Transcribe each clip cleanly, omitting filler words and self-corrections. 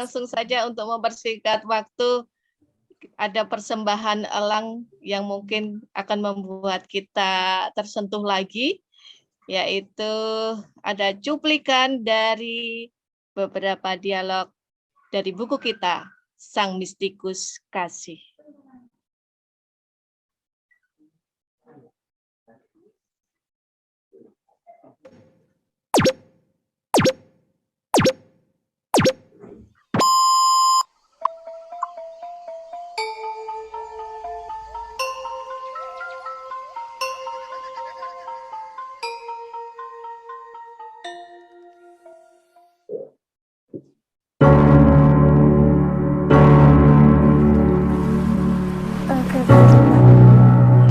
langsung saja untuk mempersingkat waktu, ada persembahan elang yang mungkin akan membuat kita tersentuh lagi, yaitu ada cuplikan dari beberapa dialog dari buku kita, Sang Mistikus Kasih.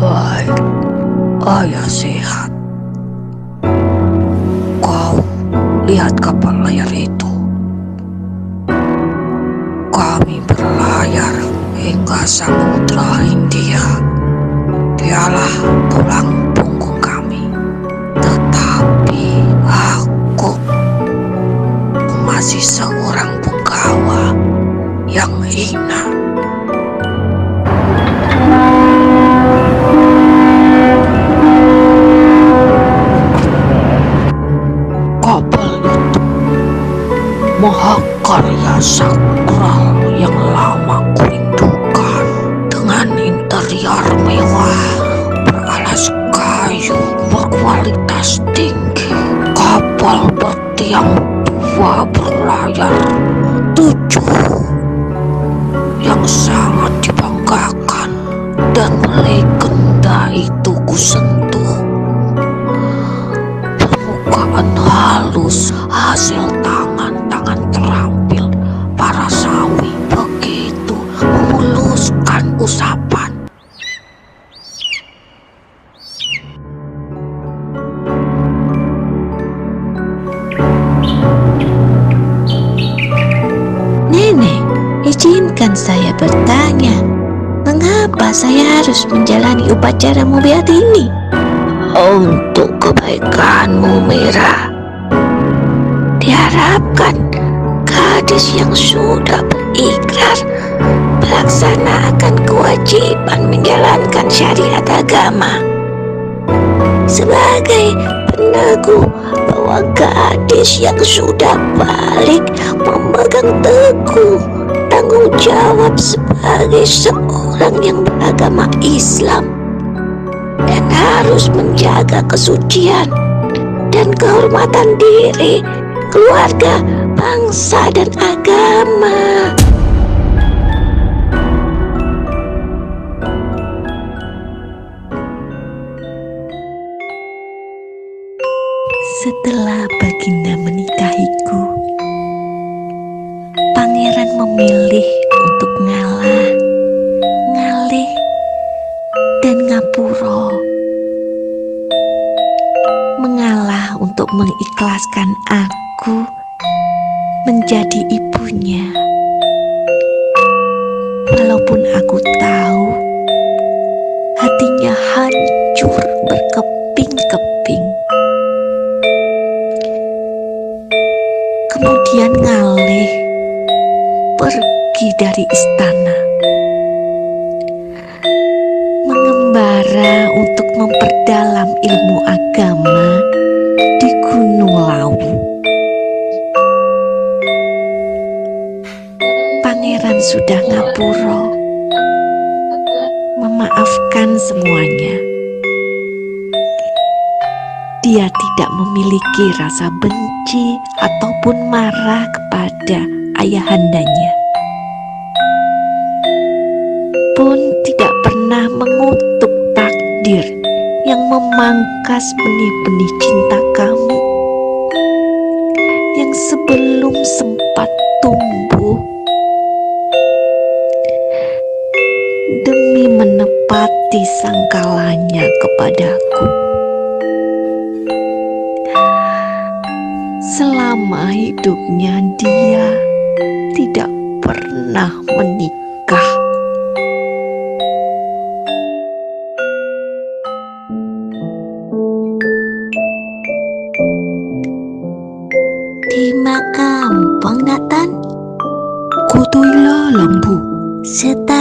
Baik, ayah sehat. Kau lihat kapal layar itu. Kami berlayar hingga Samudra Hindia. Dialah tulang punggung kami. Tetapi aku masih seorang punggawa yang hina. Kapal itu mahakarya sakral yang lama kurindukan, dengan interior mewah beralas kayu berkualitas tinggi. Kapal bertiang dua berlayar 7 yang sangat dibanggakan, dan legenda itu kusentuh. Permukaan halus hasil tangan-tangan terampil para sawi begitu memuluskan usapan. Nenek, izinkan saya bertanya, mengapa saya harus menjalani upacara mubiat ini? Untuk kebaikanmu, Mira. Diharapkan gadis yang sudah berikrar melaksanakan kewajiban menjalankan syariat agama sebagai peneguh bahwa gadis yang sudah balik memegang teguh tanggung jawab sebagai seorang yang beragama Islam dan harus menjaga kesucian dan kehormatan diri, keluarga, bangsa, dan agama. Setelah Baginda menikahiku, Pangeran memilih untuk ngalah, ngalih, dan ngapuro. Mengalah untuk mengikhlaskan aku menjadi ibunya. Walaupun aku tahu hatinya hancur berkeping-keping. Kemudian ngalih pergi dari istana, mengembara untuk memperdalam ilmu agama di Gunung Lawu. Pangeran sudah ngapuro, memaafkan semuanya. Dia tidak memiliki rasa benci ataupun marah kepada ayahandanya, pun tidak pernah mengutuk takdir yang memangkas benih-benih cinta kami yang sebelum sempat tumbuh demi menepati sangkalanya kepadaku. Selama hidupnya dia tidak pernah menikah. Di makam Bang Natan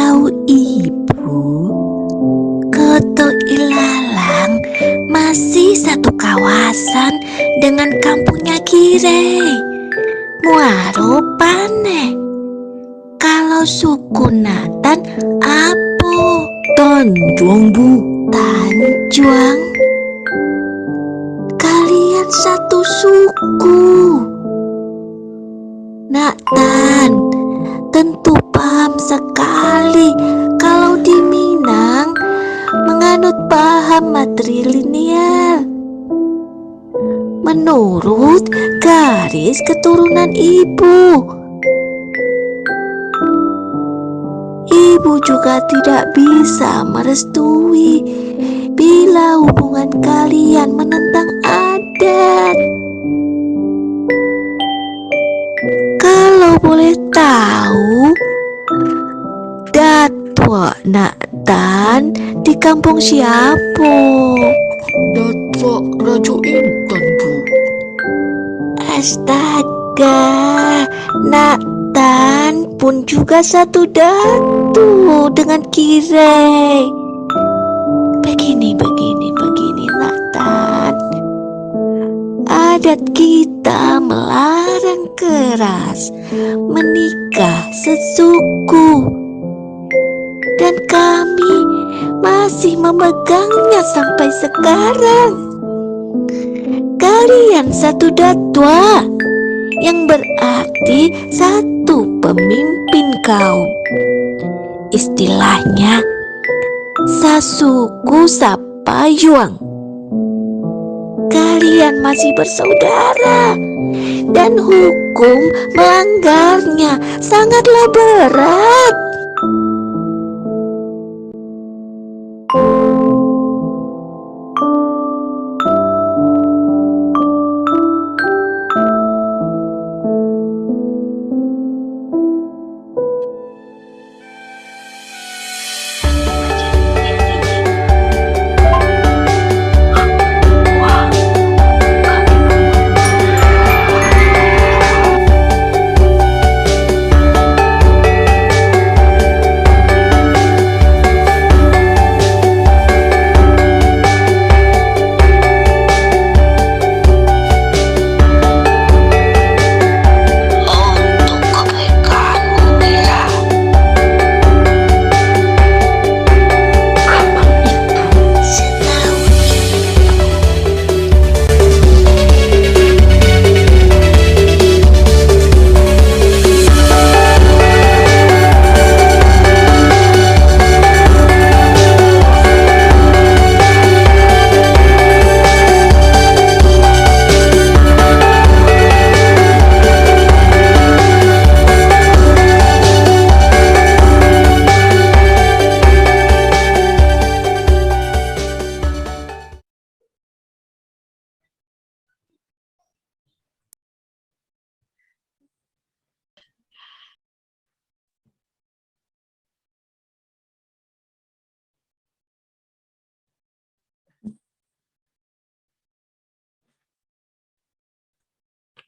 tahu Ibu, Koto Ilalang masih satu kawasan dengan kampungnya Kirei. Muaro Pane. Kalau suku Natan apa? Tanjuang, Bu. Tanjuang. Kalian satu suku. Natan, tentu paham sekali kalau di Minang menganut paham matrilineal. Menurut garis keturunan ibu. Ibu juga tidak bisa merestui bila hubungan kalian menentang adat. Kalau boleh tahu, Datuk Natan di kampung siapa? Datuk Raja Intan, Bu. Astaga, Natan pun juga satu datu dengan Kirei. Begini Natan. Adat kita melarang keras menikah sesuku. Dan kami masih memegangnya sampai sekarang. Kalian satu datua, yang berarti satu pemimpin kaum. Istilahnya sasuku sapayuang. Kalian masih bersaudara dan hukum melanggarnya sangatlah berat. Untuk kebaikanmu, Mira. Abang Ibu setahu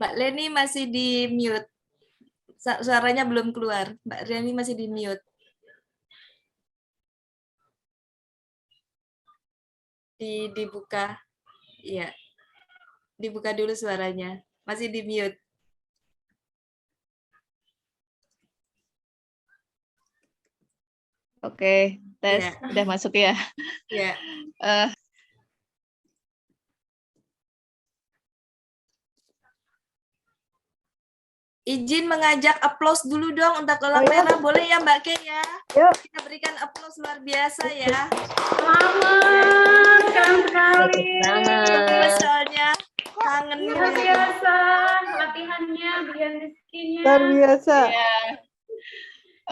Mbak Leni masih di mute. Suaranya belum keluar. Mbak Leni masih di mute. Dibuka. Iya. Dibuka dulu suaranya. Masih di mute. Oke, tes. Iya. Udah masuk ya. Iya. Eh, Izin mengajak aplaus dulu dong untuk Elang Merah. Boleh ya Mbak Kay ya? Yuk. Kita berikan aplaus luar biasa ya. Selamat, keren sekali. Soalnya kangen Luar biasa latihannya, berian rezekinya. Luar biasa. ya.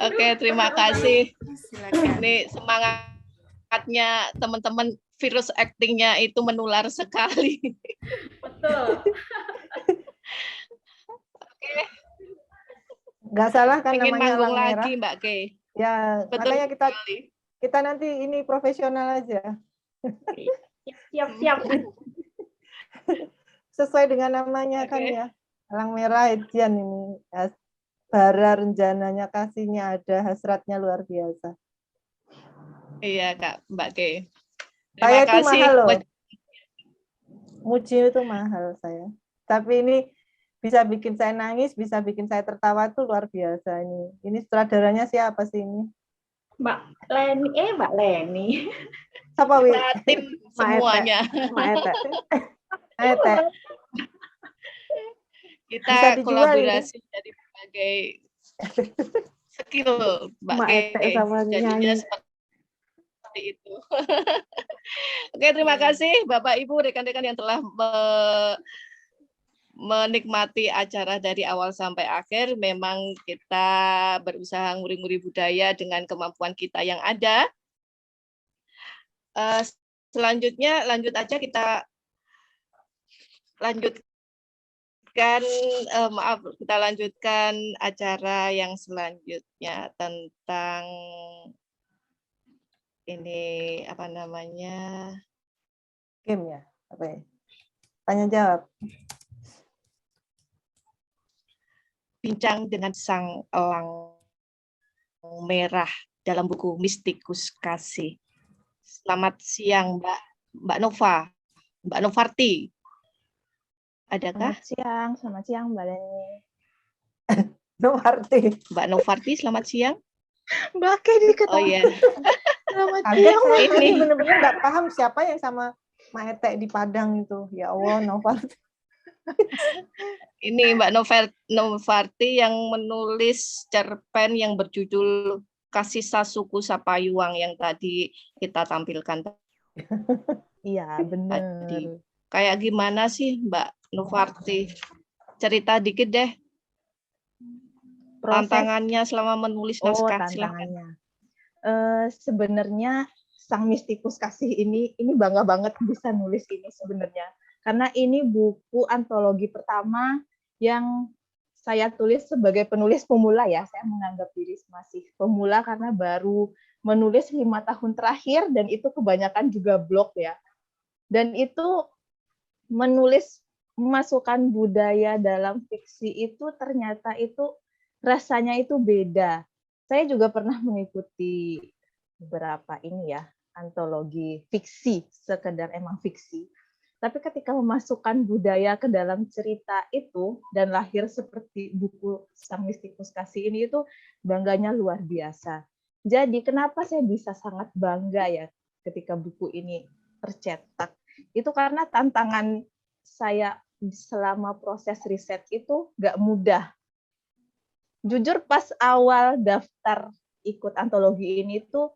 Oke, terima kasih. Silakan. Ini semangatnya teman-teman, virus actingnya itu menular sekali. Betul. Nggak salah kan Pengen namanya manggung Elang Merah. lagi, Mbak Kay. Ya, Betul makanya sekali. kita nanti ini profesional aja. Siap-siap. Sesuai dengan namanya kan Oke. ya. Elang Merah Etian ini. Ya, bara rencananya kasihnya ada, hasratnya luar biasa. Iya Kak, Mbak Kay. Terima Saya itu kasih. mahal loh. Muji itu mahal saya. Tapi ini bisa bikin saya nangis, bisa bikin saya tertawa tuh luar biasa ini. Ini sutradaranya siapa sih ini? Mbak Leni. Siapa Wi? Kita tim semuanya. Maete. Maete. Kita Bisa dijual kolaborasi dari berbagai skill Mbak Maete Kay. sama Jadinya nyanyi. seperti itu. Oke, terima kasih Bapak Ibu, rekan-rekan yang telah menikmati acara dari awal sampai akhir. Memang kita berusaha nguri-nguri budaya dengan kemampuan kita yang ada. Selanjutnya lanjut aja kita lanjutkan kita lanjutkan acara yang selanjutnya tentang ini apa namanya? Game ya? Apa ya? Tanya jawab. Bincang dengan sang elang merah dalam buku Mistikus Kasih. Selamat siang Mbak Nova, Mbak Novarti. Adakah? Selamat siang Mbak Leni. Novarti. Mbak Novarti, selamat siang. Mbak Kay diketahui. Oh iya. Selamat Kaget siang. saya Ini. tadi benar-benar nggak paham siapa yang sama Maete di Padang itu. Ya Allah, Novarti. Ini Mbak Novarti yang menulis cerpen yang berjudul Kasih Sasuku Sapayuang yang tadi kita tampilkan. Iya, benar. Tadi. Kayak gimana sih Mbak Novarti? Cerita dikit deh. Tantangannya selama menulis naskah. Silakan. Tantangannya. Sebenarnya Sang Mistikus Kasih ini bangga banget bisa nulis ini sebenarnya. Karena ini buku antologi pertama yang saya tulis sebagai penulis pemula ya. Saya menganggap diri masih pemula karena baru menulis 5 tahun terakhir dan itu kebanyakan juga blog ya. Dan itu menulis memasukkan budaya dalam fiksi itu ternyata itu rasanya itu beda. Saya juga pernah mengikuti beberapa ini ya, antologi fiksi, sekedar emang fiksi. Tapi ketika memasukkan budaya ke dalam cerita itu dan lahir seperti buku Sang Mistikus Kasih ini itu bangganya luar biasa. Jadi kenapa saya bisa sangat bangga ya ketika buku ini tercetak? Itu karena tantangan saya selama proses riset itu nggak mudah. Jujur pas awal daftar ikut antologi ini tuh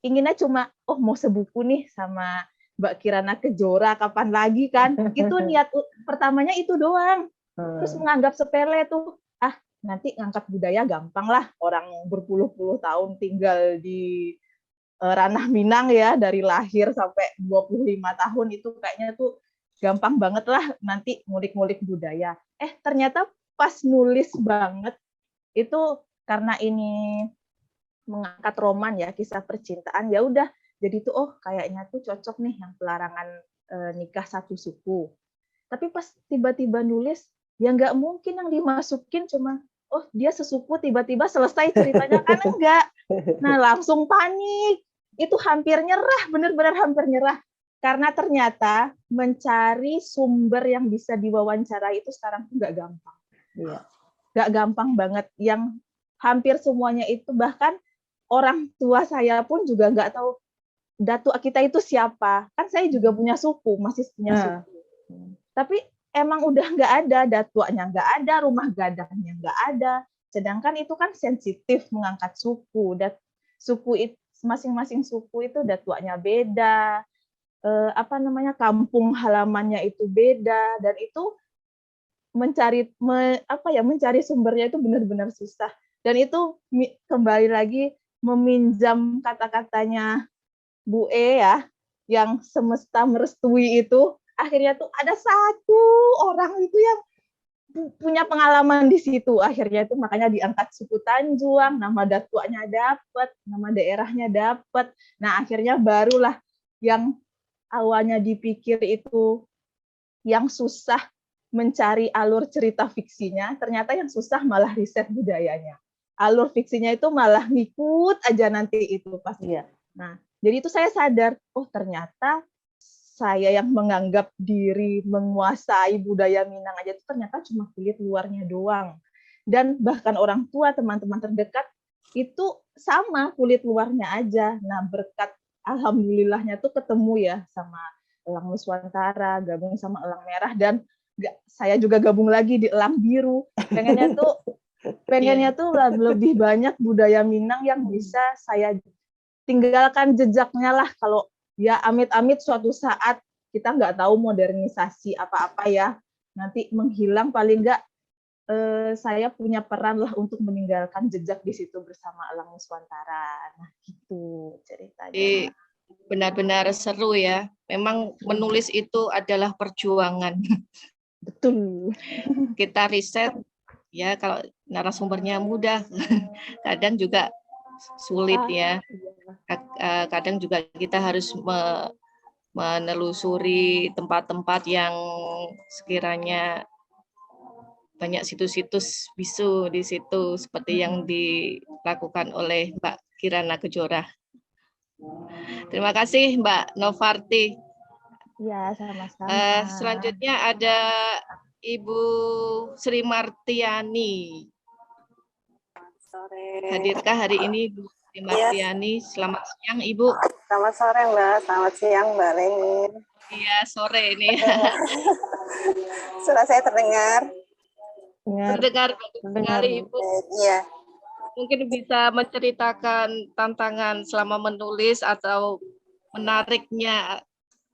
inginnya cuma, mau sebuku nih sama Mbak Kirana Kejora, kapan lagi kan? Itu niat pertamanya itu doang. Terus menganggap sepele tuh, nanti ngangkat budaya gampang lah. Orang berpuluh-puluh tahun tinggal di ranah Minang ya, dari lahir sampai 25 tahun itu kayaknya tuh gampang banget lah nanti ngulik-ngulik budaya. Ternyata pas nulis banget, itu karena ini mengangkat roman ya, kisah percintaan, ya udah jadi tuh kayaknya tuh cocok nih yang pelarangan nikah satu suku. Tapi pas tiba-tiba nulis ya nggak mungkin yang dimasukin cuma dia sesuku tiba-tiba selesai ceritanya, kan enggak. Nah langsung panik, itu hampir nyerah, benar-benar hampir nyerah karena ternyata mencari sumber yang bisa diwawancarai itu sekarang tuh nggak gampang. Iya. Nggak gampang banget, yang hampir semuanya itu bahkan orang tua saya pun juga nggak tahu datuk kita itu siapa. Kan saya juga punya suku, masih punya suku. Tapi emang udah nggak ada, datuknya nggak ada, rumah gadangnya nggak ada. Sedangkan itu kan sensitif mengangkat suku. Suku masing-masing suku itu datuknya beda, kampung halamannya itu beda, dan itu mencari sumbernya itu benar-benar susah. Dan itu kembali lagi meminjam kata-katanya Bu E ya, yang semesta merestui itu, akhirnya tuh ada satu orang itu yang punya pengalaman di situ, akhirnya itu makanya diangkat suku Tanjuang, nama datuknya dapat, nama daerahnya dapat. Nah akhirnya barulah yang awalnya dipikir itu yang susah mencari alur cerita fiksinya, ternyata yang susah malah riset budayanya. Alur fiksinya itu malah ngikut aja nanti itu pasti. Iya. Nah, jadi itu saya sadar, oh ternyata saya yang menganggap diri menguasai budaya Minang aja itu ternyata cuma kulit luarnya doang. Dan bahkan orang tua, teman-teman terdekat itu sama kulit luarnya aja. Nah, berkat alhamdulillahnya tuh ketemu ya sama elang Nuswantara, gabung sama elang merah, dan saya juga gabung lagi di elang biru. Pengennya tuh lebih banyak budaya Minang yang bisa saya tinggalkan jejaknya lah, kalau ya amit-amit suatu saat kita nggak tahu modernisasi apa-apa ya, nanti menghilang, paling nggak saya punya peran lah untuk meninggalkan jejak di situ bersama elang Nuswantara. Nah, gitu ceritanya. Benar-benar seru ya. Memang menulis itu adalah perjuangan. Betul. Kita riset, ya kalau narasumbernya mudah, kadang juga sulit ya. Kadang juga kita harus menelusuri tempat-tempat yang sekiranya banyak situs-situs bisu di situ, seperti yang dilakukan oleh Mbak Kirana Kejora. Terima kasih Mbak Novarti. Ya, sama-sama. Selanjutnya ada Ibu Sri Martiani. Sore. Hadirkah hari ini Bu Sri Martiani? Selamat siang Ibu. Selamat sore Mbak, selamat siang Mbak Leni. Iya, sore ini. Suara saya terdengar? Terdengar bagus sekali Ibu. Iya. Mungkin bisa menceritakan tantangan selama menulis atau menariknya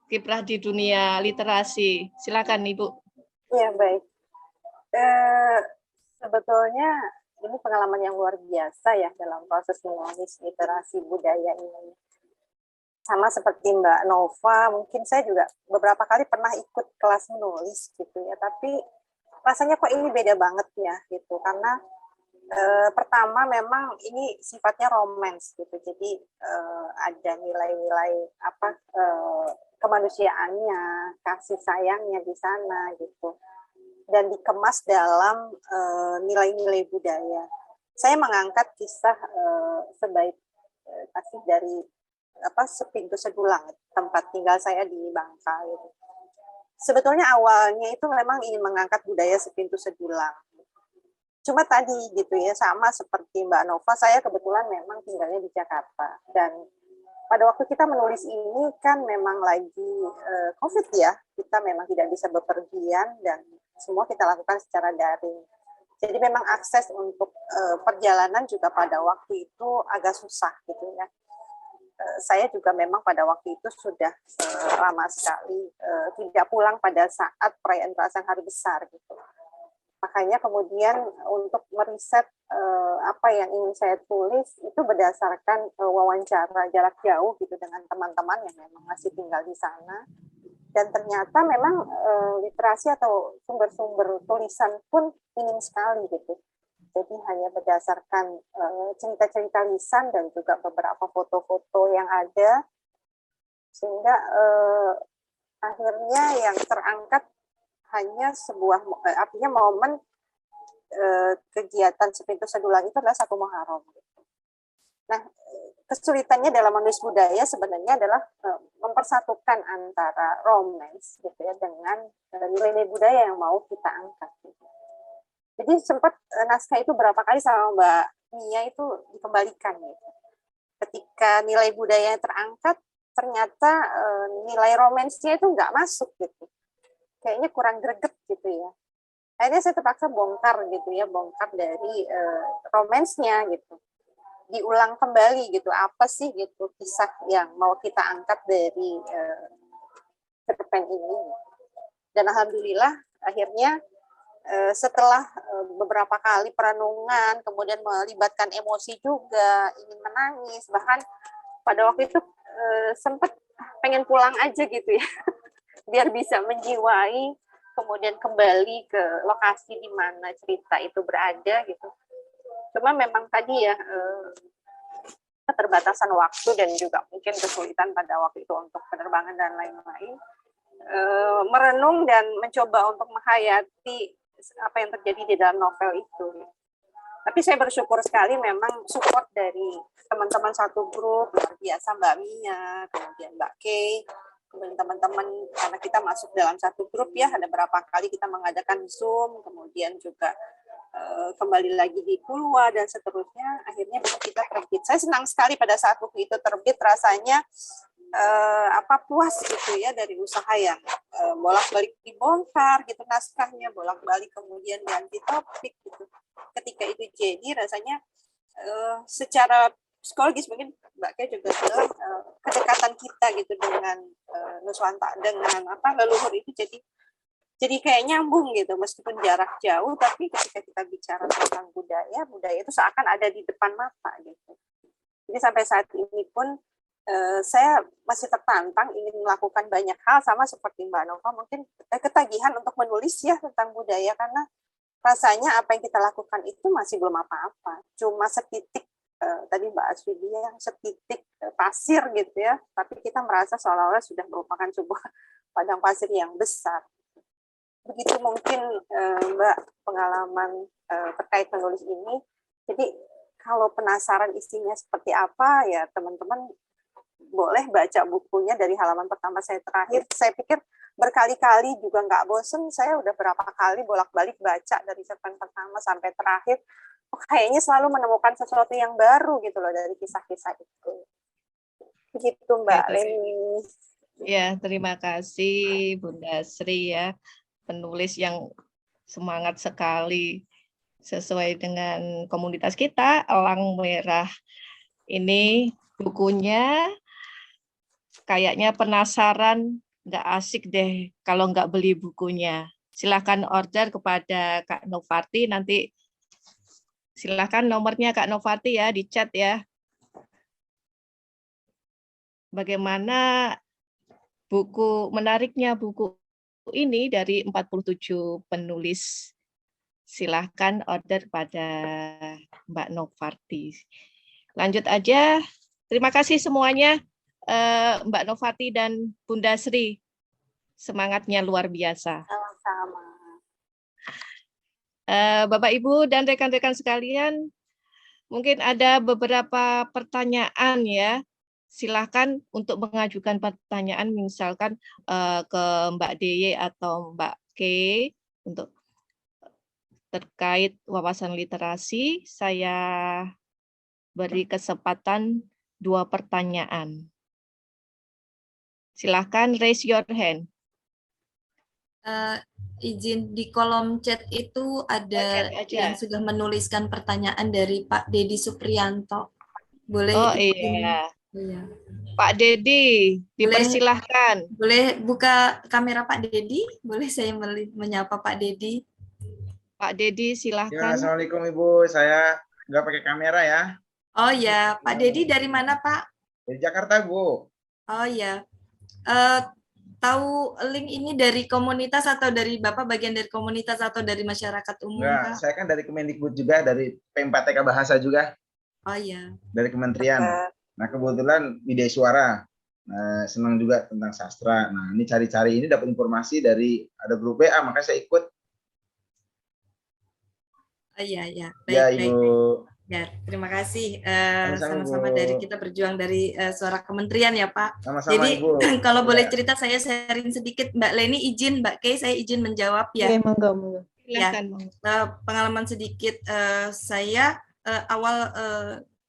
kiprah di dunia literasi. Silakan Ibu. Iya, baik. Sebetulnya ini pengalaman yang luar biasa ya dalam proses menulis literasi budaya ini. Sama seperti Mbak Nova, mungkin saya juga beberapa kali pernah ikut kelas menulis gitu ya, tapi rasanya kok ini beda banget ya gitu, karena pertama memang ini sifatnya romance gitu, jadi ada nilai-nilai kemanusiaannya, kasih sayangnya di sana gitu, dan dikemas dalam nilai-nilai budaya. Saya mengangkat kisah sebaik kasih dari Sepintu Sedulang, tempat tinggal saya di Bangka gitu. Sebetulnya awalnya itu memang ingin mengangkat budaya Sepintu Sedulang. Cuma tadi gitu ya, sama seperti Mbak Nova, saya kebetulan memang tinggalnya di Jakarta. Dan pada waktu kita menulis ini kan memang lagi COVID ya, kita memang tidak bisa bepergian dan semua kita lakukan secara daring. Jadi memang akses untuk perjalanan juga pada waktu itu agak susah gitu ya. Saya juga memang pada waktu itu sudah lama sekali tidak pulang pada saat perayaan Hari Besar gitu. Makanya kemudian untuk meriset apa yang ingin saya tulis itu berdasarkan wawancara jarak jauh gitu dengan teman-teman yang memang masih tinggal di sana. Dan ternyata memang literasi atau sumber-sumber tulisan pun minim sekali gitu. Jadi hanya berdasarkan cerita-cerita lisan dan juga beberapa foto-foto yang ada, sehingga akhirnya yang terangkat hanya sebuah, artinya momen kegiatan Sepintu Sedulang itu adalah 1 Muharram. Nah, kesulitannya dalam menulis budaya sebenarnya adalah mempersatukan antara romance gitu ya dengan nilai-nilai budaya yang mau kita angkat. Gitu. Jadi sempat naskah itu berapa kali sama Mbak Mia itu dikembalikan gitu. Ketika nilai budaya terangkat, ternyata nilai romansnya itu nggak masuk gitu. Kayaknya kurang greget gitu ya. Akhirnya saya terpaksa bongkar gitu ya, bongkar dari romansnya gitu. Diulang kembali gitu, apa sih gitu kisah yang mau kita angkat dari cerpen ini. Dan alhamdulillah akhirnya setelah beberapa kali perenungan, kemudian melibatkan emosi juga, ingin menangis, bahkan pada waktu itu sempat pengen pulang aja gitu ya, biar bisa menjiwai, kemudian kembali ke lokasi di mana cerita itu berada gitu. Cuma memang tadi ya keterbatasan waktu dan juga mungkin kesulitan pada waktu itu untuk penerbangan dan lain-lain. merenung dan mencoba untuk menghayati apa yang terjadi di dalam novel itu. Tapi saya bersyukur sekali memang support dari teman-teman satu grup, luar biasa Mbak Mia, kemudian Mbak Kay, kemudian teman-teman, karena kita masuk dalam satu grup ya, ada berapa kali kita mengadakan Zoom, kemudian juga kembali lagi di Kulwa dan seterusnya, akhirnya buku kita terbit. Saya senang sekali pada saat buku itu terbit, rasanya puas gitu ya dari usaha yang bolak-balik dibongkar gitu naskahnya, bolak-balik kemudian ganti topik gitu. Ketika itu jadi rasanya secara psikologis mungkin Mbak Kay juga bilang kedekatan kita gitu dengan Nuswanta, dengan leluhur itu jadi kayak nyambung gitu, meskipun jarak jauh, tapi ketika kita bicara tentang budaya itu seakan ada di depan mata gitu. Jadi sampai saat ini pun saya masih tertantang ingin melakukan banyak hal, sama seperti Mbak Nova, mungkin ketagihan untuk menulis ya tentang budaya, karena rasanya apa yang kita lakukan itu masih belum apa-apa, cuma setitik tadi Mbak Aswi bilang setitik pasir gitu ya, tapi kita merasa seolah-olah sudah merupakan sebuah padang pasir yang besar. Begitu mungkin Mbak pengalaman terkait menulis ini. Jadi kalau penasaran isinya seperti apa ya teman-teman boleh baca bukunya dari halaman pertama saya terakhir. Saya pikir berkali-kali juga nggak bosen. Saya udah berapa kali bolak-balik baca dari cerpen pertama sampai terakhir. Kayaknya selalu menemukan sesuatu yang baru gitu loh dari kisah-kisah itu. Begitu Mbak Leni. Ya, terima kasih Bunda Sri ya. Penulis yang semangat sekali sesuai dengan komunitas kita, Elang Merah. Ini bukunya kayaknya penasaran, nggak asik deh kalau nggak beli bukunya. Silahkan order kepada Kak Novarti, nanti silahkan nomornya Kak Novarti ya, di chat ya. Bagaimana menariknya buku ini dari 47 penulis. Silahkan order pada Mbak Novarti. Lanjut aja. Terima kasih semuanya Mbak Novarti dan Bunda Sri. Semangatnya luar biasa. Sama-sama. Bapak, Ibu, dan rekan-rekan sekalian, mungkin ada beberapa pertanyaan ya. Silakan untuk mengajukan pertanyaan, misalkan ke Mbak Deye atau Mbak Kay untuk terkait wawasan literasi. Saya beri kesempatan 2 pertanyaan. Silakan raise your hand. Izin di kolom chat itu ada yang sudah menuliskan pertanyaan dari Pak Dedi Supriyanto. Boleh? Oh iya. Iya. Pak Dedi, dipersilahkan. Boleh buka kamera Pak Dedi? Boleh saya menyapa Pak Dedi? Pak Dedi, silahkan. Ya, Assalamualaikum Ibu, saya nggak pakai kamera ya. Oh ya, Pak Dedi dari mana Pak? Dari Jakarta Bu. Oh ya, tahu link ini dari komunitas atau dari Bapak bagian dari komunitas atau dari masyarakat umum? Enggak, Pak? saya kan dari Kemendikbud juga, dari P4TK Bahasa juga. Oh ya. Dari kementerian. Nah kebetulan Widya Suara, senang juga tentang sastra. Nah ini cari-cari ini dapat informasi dari ada grup WA, makanya saya ikut. Oh iya ya, baik, ya, baik. Ibu. Ya, terima kasih. Sama-sama dari kita berjuang dari suara kementerian ya Pak. Sama-sama, jadi Ibu. kalau boleh cerita saya sharing sedikit, Mbak Leni izin, Mbak Kay saya izin menjawab ya. Oke, monggo. Ya, pengalaman sedikit saya awal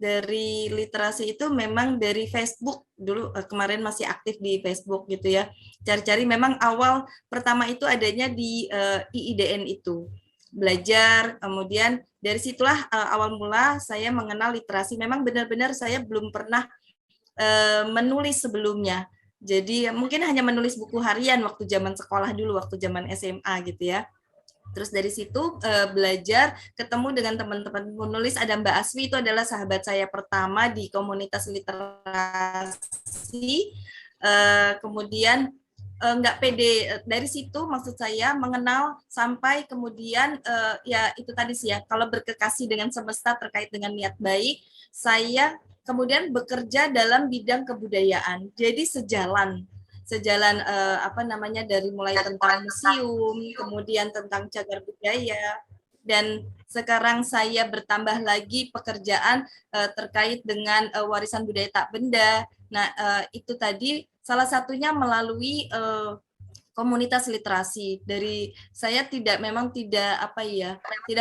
dari literasi itu memang dari Facebook dulu, kemarin masih aktif di Facebook gitu ya, cari-cari. Memang awal pertama itu adanya di IIDN itu, belajar, kemudian dari situlah awal mula saya mengenal literasi. Memang benar-benar saya belum pernah menulis sebelumnya, jadi mungkin hanya menulis buku harian waktu zaman sekolah dulu, waktu zaman SMA gitu ya. Terus dari situ belajar, ketemu dengan teman-teman penulis. Ada Mbak Aswi, itu adalah sahabat saya pertama di komunitas literasi. Kemudian nggak pede dari situ, maksud saya mengenal sampai kemudian ya itu tadi sih ya, kalau berkekasih dengan semesta terkait dengan niat baik, saya kemudian bekerja dalam bidang kebudayaan. Jadi sejalan sejalan dari mulai tentang museum, kemudian tentang cagar budaya, dan sekarang saya bertambah lagi pekerjaan terkait dengan warisan budaya tak benda. Nah, itu tadi salah satunya melalui komunitas literasi. Dari saya tidak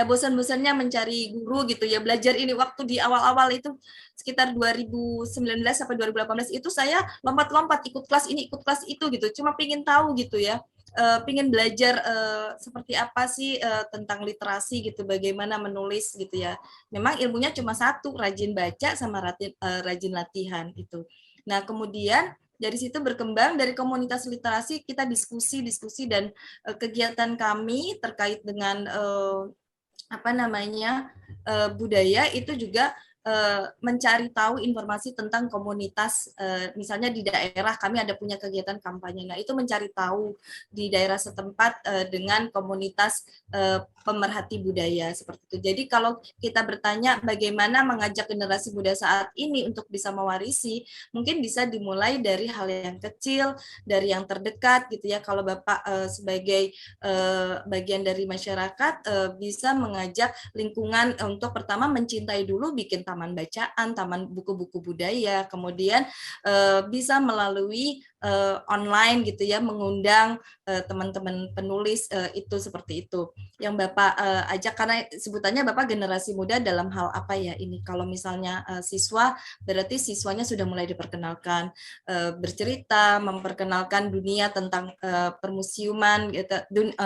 bosan-bosannya mencari guru gitu ya, belajar ini. Waktu di awal-awal itu sekitar 2019 sampai 2018 itu saya lompat-lompat ikut kelas ini, ikut kelas itu gitu, cuma pingin tahu gitu ya, pingin belajar seperti apa sih tentang literasi gitu, bagaimana menulis gitu ya. Memang ilmunya cuma satu, rajin baca sama rajin latihan itu. Nah, kemudian dari situ berkembang, dari komunitas literasi kita diskusi dan kegiatan kami terkait dengan budaya itu juga mencari tahu informasi tentang komunitas, misalnya di daerah kami ada punya kegiatan kampanye. Nah, itu mencari tahu di daerah setempat dengan komunitas pemerhati budaya seperti itu. Jadi kalau kita bertanya bagaimana mengajak generasi muda saat ini untuk bisa mewarisi, mungkin bisa dimulai dari hal yang kecil, dari yang terdekat gitu ya. Kalau Bapak sebagai bagian dari masyarakat bisa mengajak lingkungan untuk pertama mencintai dulu, bikin taman bacaan, taman buku-buku budaya, kemudian bisa melalui online gitu ya, mengundang teman-teman penulis itu seperti itu. Yang Bapak ajak, karena sebutannya Bapak generasi muda dalam hal apa ya ini? Kalau misalnya siswa, berarti siswanya sudah mulai diperkenalkan bercerita, memperkenalkan dunia tentang permusiuman, gitu,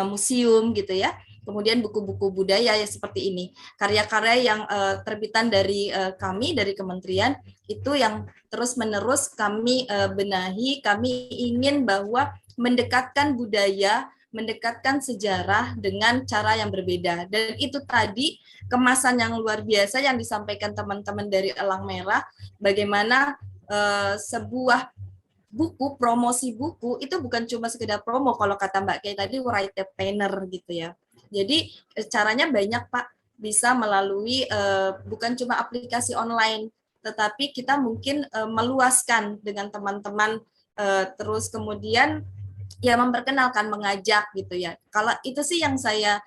museum gitu ya. Kemudian buku-buku budaya ya seperti ini, karya-karya yang terbitan dari kami, dari kementerian, itu yang terus-menerus kami benahi. Kami ingin bahwa mendekatkan budaya, mendekatkan sejarah dengan cara yang berbeda. Dan itu tadi kemasan yang luar biasa yang disampaikan teman-teman dari Elang Merah, bagaimana sebuah buku, promosi buku, itu bukan cuma sekedar promo, kalau kata Mbak Kay tadi, write a planner gitu ya. Jadi caranya banyak Pak, bisa melalui bukan cuma aplikasi online, tetapi kita mungkin meluaskan dengan teman-teman, terus kemudian ya memperkenalkan, mengajak gitu ya. Kalau itu sih yang saya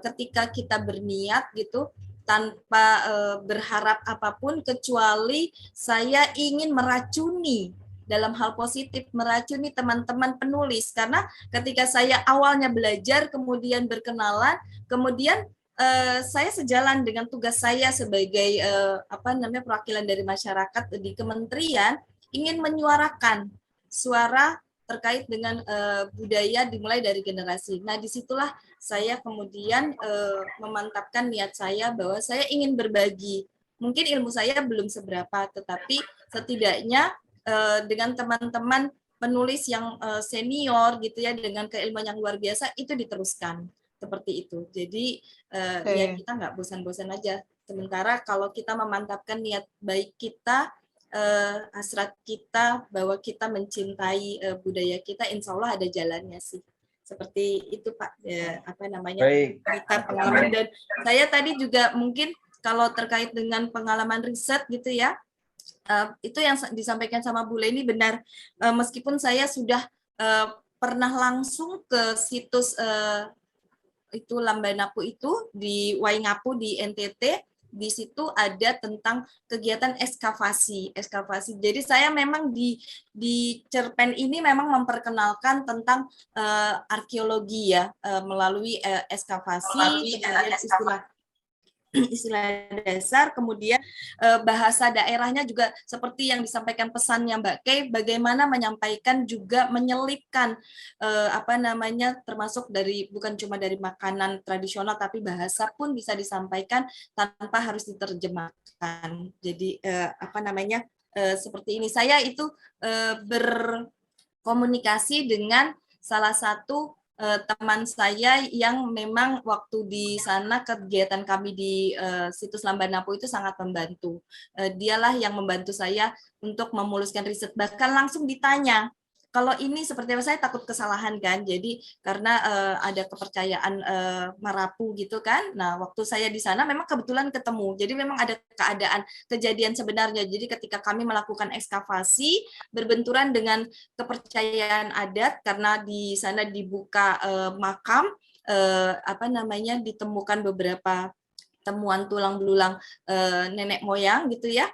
ketika kita berniat gitu, tanpa berharap apapun kecuali saya ingin meracuni dalam hal positif, meracuni teman-teman penulis, karena ketika saya awalnya belajar, kemudian berkenalan, kemudian saya sejalan dengan tugas saya sebagai perwakilan dari masyarakat di kementerian, ingin menyuarakan suara terkait dengan budaya dimulai dari generasi. Nah, disitulah saya kemudian memantapkan niat saya bahwa saya ingin berbagi. Mungkin ilmu saya belum seberapa, tetapi setidaknya dengan teman-teman penulis yang senior gitu ya, dengan keilmuan yang luar biasa, itu diteruskan seperti itu. Jadi ya kita nggak bosan-bosan aja. Sementara kalau kita memantapkan niat baik kita, hasrat kita bahwa kita mencintai budaya kita, insya Allah ada jalannya sih. Seperti itu Pak, cerita pengalaman. Dan saya tadi juga mungkin kalau terkait dengan pengalaman riset gitu ya, itu yang disampaikan sama Bu Leni benar. Meskipun saya sudah pernah langsung ke situs itu Lambanapu itu di Waingapu di NTT, di situ ada tentang kegiatan ekskavasi. Jadi saya memang di Cerpen ini memang memperkenalkan tentang arkeologi ya, melalui ekskavasi, istilah dasar, kemudian bahasa daerahnya juga seperti yang disampaikan pesannya Mbak Kay, bagaimana menyampaikan juga menyelipkan termasuk dari bukan cuma dari makanan tradisional, tapi bahasa pun bisa disampaikan tanpa harus diterjemahkan. Jadi seperti ini. Saya itu berkomunikasi dengan salah satu teman saya yang memang waktu di sana kegiatan kami di situs Lambanapu itu sangat membantu. Dialah yang membantu saya untuk memuluskan riset. Bahkan langsung ditanya, kalau ini seperti apa, saya takut kesalahan kan, jadi karena ada kepercayaan marapu gitu kan. Nah, waktu saya di sana memang kebetulan ketemu, jadi memang ada keadaan kejadian sebenarnya. Jadi ketika kami melakukan ekskavasi, berbenturan dengan kepercayaan adat karena di sana dibuka makam, ditemukan beberapa temuan tulang belulang nenek moyang gitu ya.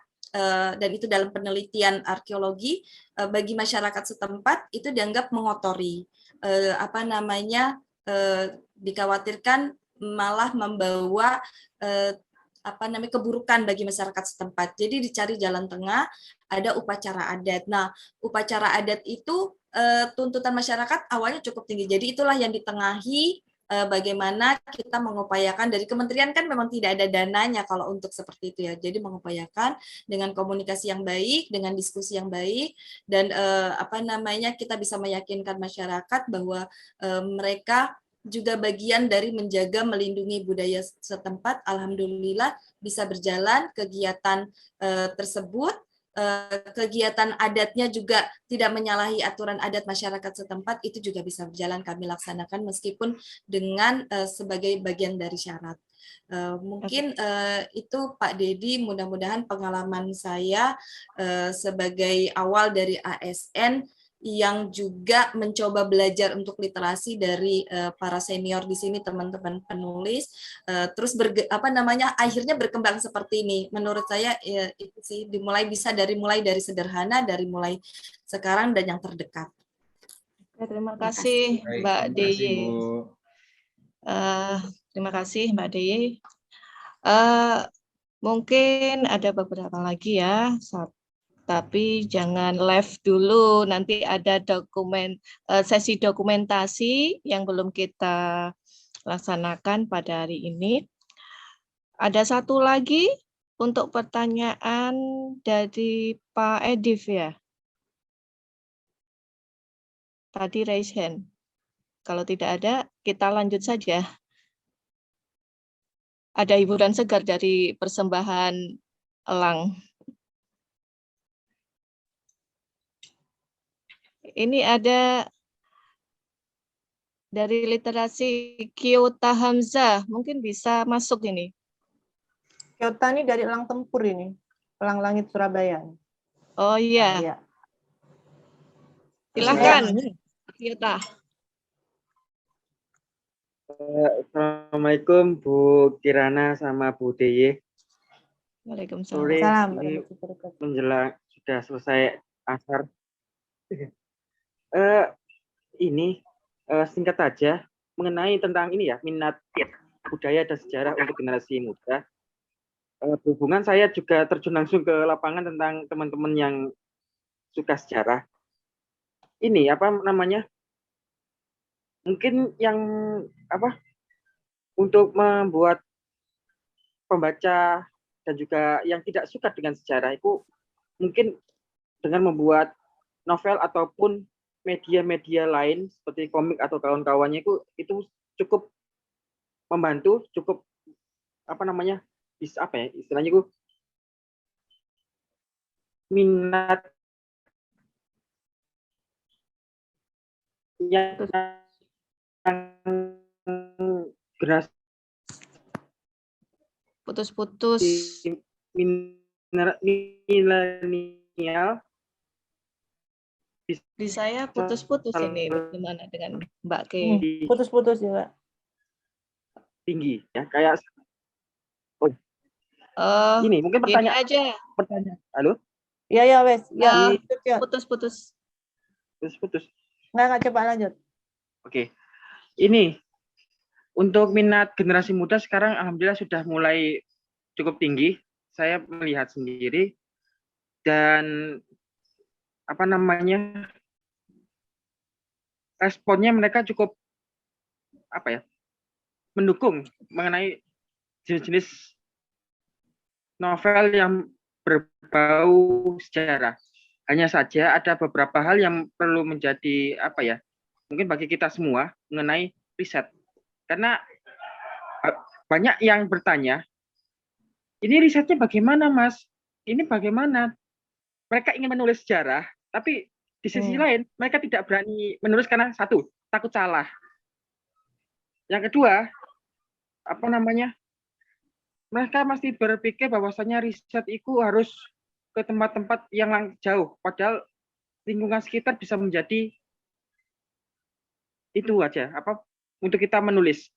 Dan itu dalam penelitian arkeologi, bagi masyarakat setempat itu dianggap mengotori, dikhawatirkan malah membawa keburukan bagi masyarakat setempat. Jadi dicari jalan tengah, ada upacara adat. Nah, upacara adat itu tuntutan masyarakat awalnya cukup tinggi. Jadi itulah yang ditengahi bagaimana kita mengupayakan, dari kementerian kan memang tidak ada dananya kalau untuk seperti itu ya. Jadi mengupayakan dengan komunikasi yang baik, dengan diskusi yang baik, dan kita bisa meyakinkan masyarakat bahwa mereka juga bagian dari menjaga melindungi budaya setempat. Alhamdulillah bisa berjalan kegiatan tersebut. Kegiatan adatnya juga tidak menyalahi aturan adat masyarakat setempat, itu juga bisa berjalan kami laksanakan meskipun dengan sebagai bagian dari syarat. Mungkin itu Pak Dedi, mudah-mudahan pengalaman saya sebagai awal dari ASN yang juga mencoba belajar untuk literasi dari para senior di sini, teman-teman penulis, terus akhirnya berkembang seperti ini. Menurut saya ya, itu sih mulai dari sederhana, dari mulai sekarang dan yang terdekat. Terima kasih Mbak Deye. Terima kasih Mbak Deye. Mungkin ada beberapa lagi ya. Tapi jangan live dulu, nanti ada sesi dokumentasi yang belum kita laksanakan pada hari ini. Ada satu lagi untuk pertanyaan dari Pak Edif ya. Tadi raise hand. Kalau tidak ada, kita lanjut saja. Ada hiburan segar dari persembahan elang. Ini ada dari literasi Kyota Hamzah, mungkin bisa masuk ini. Kyota ini dari Elang Tempur ini, Elang Langit Surabaya. Oh iya. Ya. Silakan, Kyota. Assalamualaikum Bu Kirana sama Bu Deye. Waalaikumsalam. Ini menjelang sudah selesai asar. Ini singkat saja mengenai tentang ini ya, minat budaya dan sejarah untuk generasi muda. Berhubungan saya juga terjun langsung ke lapangan tentang teman-teman yang suka sejarah. Ini mungkin yang untuk membuat pembaca dan juga yang tidak suka dengan sejarah itu mungkin dengan membuat novel ataupun media-media lain seperti komik atau kawan-kawannya itu cukup membantu, cukup istilahnya itu minat yang generasi putus-putus milenial. Di saya putus-putus ini, bagaimana dengan Mbak Kay? Putus-putus juga. Tinggi ya, kayak ini mungkin pertanyaan aja. Halo? Ya wes. Ya, putus-putus. Nggak, coba lanjut. Oke. Ini untuk minat generasi muda sekarang alhamdulillah sudah mulai cukup tinggi. Saya melihat sendiri dan responnya mereka cukup mendukung mengenai jenis-jenis novel yang berbau sejarah. Hanya saja ada beberapa hal yang perlu menjadi mungkin bagi kita semua mengenai riset. Karena banyak yang bertanya, ini risetnya bagaimana Mas? Ini bagaimana? Mereka ingin menulis sejarah, tapi di sisi lain mereka tidak berani menulis karena satu, takut salah. Yang kedua, apa namanya? Mereka masih berpikir bahwasanya riset itu harus ke tempat-tempat yang jauh, padahal lingkungan sekitar bisa menjadi itu aja apa untuk kita menulis.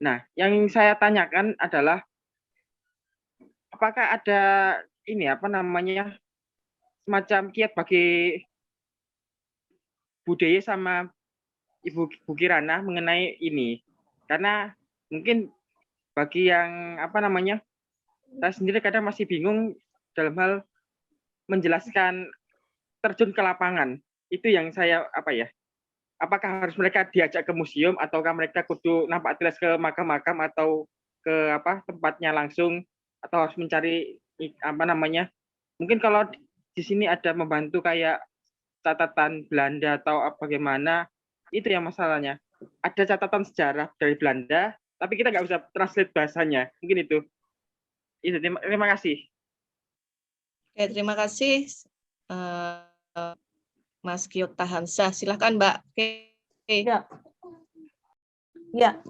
Nah, yang saya tanyakan adalah apakah ada ini apa namanya semacam kiat bagi budaya sama Ibu Kirana mengenai ini, karena mungkin bagi yang apa namanya saya sendiri kadang masih bingung dalam hal menjelaskan terjun ke lapangan. Itu yang saya apa ya, apakah harus mereka diajak ke museum ataukah mereka kudu nampak jelas ke makam-makam atau ke apa tempatnya langsung, atau harus mencari apa namanya, mungkin kalau di sini ada membantu kayak catatan Belanda atau bagaimana, itu yang masalahnya. Ada catatan sejarah dari Belanda, tapi kita nggak bisa translate bahasanya. Mungkin itu. Terima kasih. Oke, terima kasih Mas Kyota Hansa. Silakan Mbak. Oke. Ya,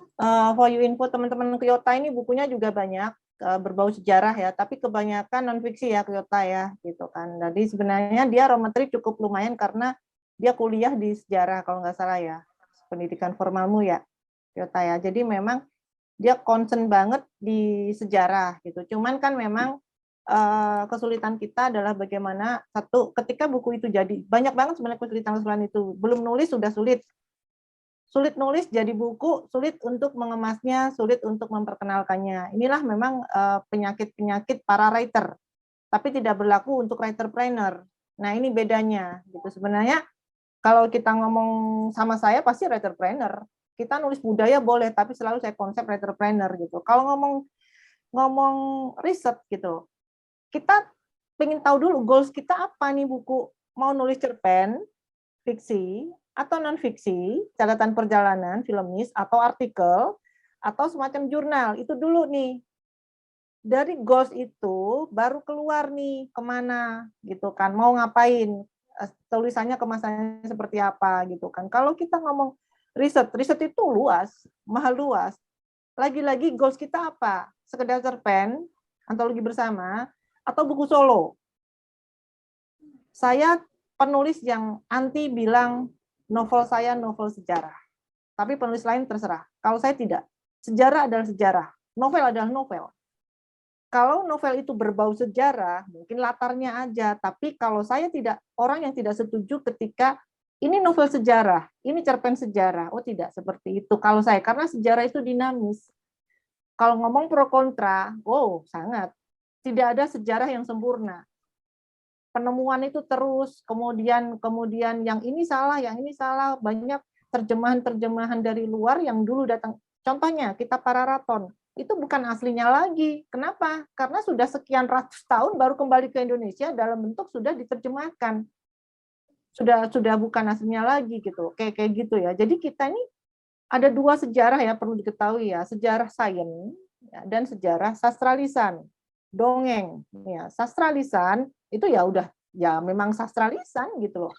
for your info teman-teman Kyota ini bukunya juga banyak berbau sejarah ya, tapi kebanyakan non fiksi ya Kyota ya, gitu kan. Jadi sebenarnya dia rometri cukup lumayan karena dia kuliah di sejarah kalau nggak salah ya, pendidikan formalmu ya Kyota ya. Jadi memang dia concern banget di sejarah gitu. Cuman kan memang kesulitan kita adalah bagaimana satu ketika buku itu jadi banyak banget sebenarnya kesulitan itu, belum nulis sudah sulit nulis jadi buku, sulit untuk mengemasnya, sulit untuk memperkenalkannya. Inilah memang penyakit-penyakit para writer, tapi tidak berlaku untuk writer-planner. Nah ini bedanya gitu. Sebenarnya kalau kita ngomong sama saya pasti writer-planner, kita nulis budaya boleh, tapi selalu saya konsep writer-planner gitu. Kalau ngomong riset gitu, kita pengen tahu dulu goals kita apa nih buku, mau nulis cerpen, fiksi, atau non-fiksi, catatan perjalanan, filmis, atau artikel, atau semacam jurnal, itu dulu nih. Dari goals itu, baru keluar nih, kemana, gitu kan, mau ngapain, tulisannya kemasannya seperti apa, gitu kan. Kalau kita ngomong riset itu luas, mahal luas. Lagi-lagi goals kita apa? Sekedar cerpen, antologi bersama, atau buku solo. Saya penulis yang anti bilang, novel saya novel sejarah. Tapi penulis lain terserah. Kalau saya tidak. Sejarah adalah sejarah. Novel adalah novel. Kalau novel itu berbau sejarah, mungkin latarnya aja. Tapi kalau saya tidak, orang yang tidak setuju ketika ini novel sejarah, ini cerpen sejarah. Oh tidak, seperti itu. Kalau saya, karena sejarah itu dinamis. Kalau ngomong pro kontra, oh sangat. Tidak ada sejarah yang sempurna. Penemuan itu terus, kemudian yang ini salah, banyak terjemahan dari luar yang dulu datang. Contohnya, Kitab Pararaton, itu bukan aslinya lagi. Kenapa? Karena sudah sekian ratus tahun baru kembali ke Indonesia dalam bentuk sudah diterjemahkan. Sudah bukan aslinya lagi gitu. Kayak gitu ya. Jadi kita ini ada dua sejarah ya, perlu diketahui ya, sejarah sains dan sejarah sastra lisan. Dongeng ya, sastra lisan itu ya udah ya memang sastra lisan gitu loh,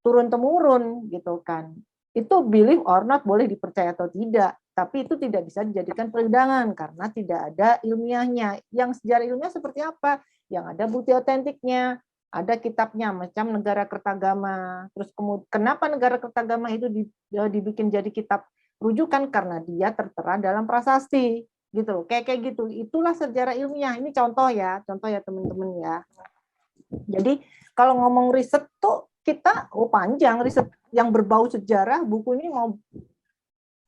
turun temurun gitu kan, itu believe or not, boleh dipercaya atau tidak, tapi itu tidak bisa dijadikan pegangan karena tidak ada ilmiahnya. Yang sejarah ilmiah seperti apa, yang ada bukti otentiknya, ada kitabnya macam Negara Kertagama. Terus kemudian kenapa Negara Kertagama itu dibikin jadi kitab rujukan, karena dia tertera dalam prasasti gitu, kayak gitu. Itulah sejarah ilmiah. Ini contoh ya teman-teman ya. Jadi kalau ngomong riset tuh kita panjang, riset yang berbau sejarah. Buku ini mau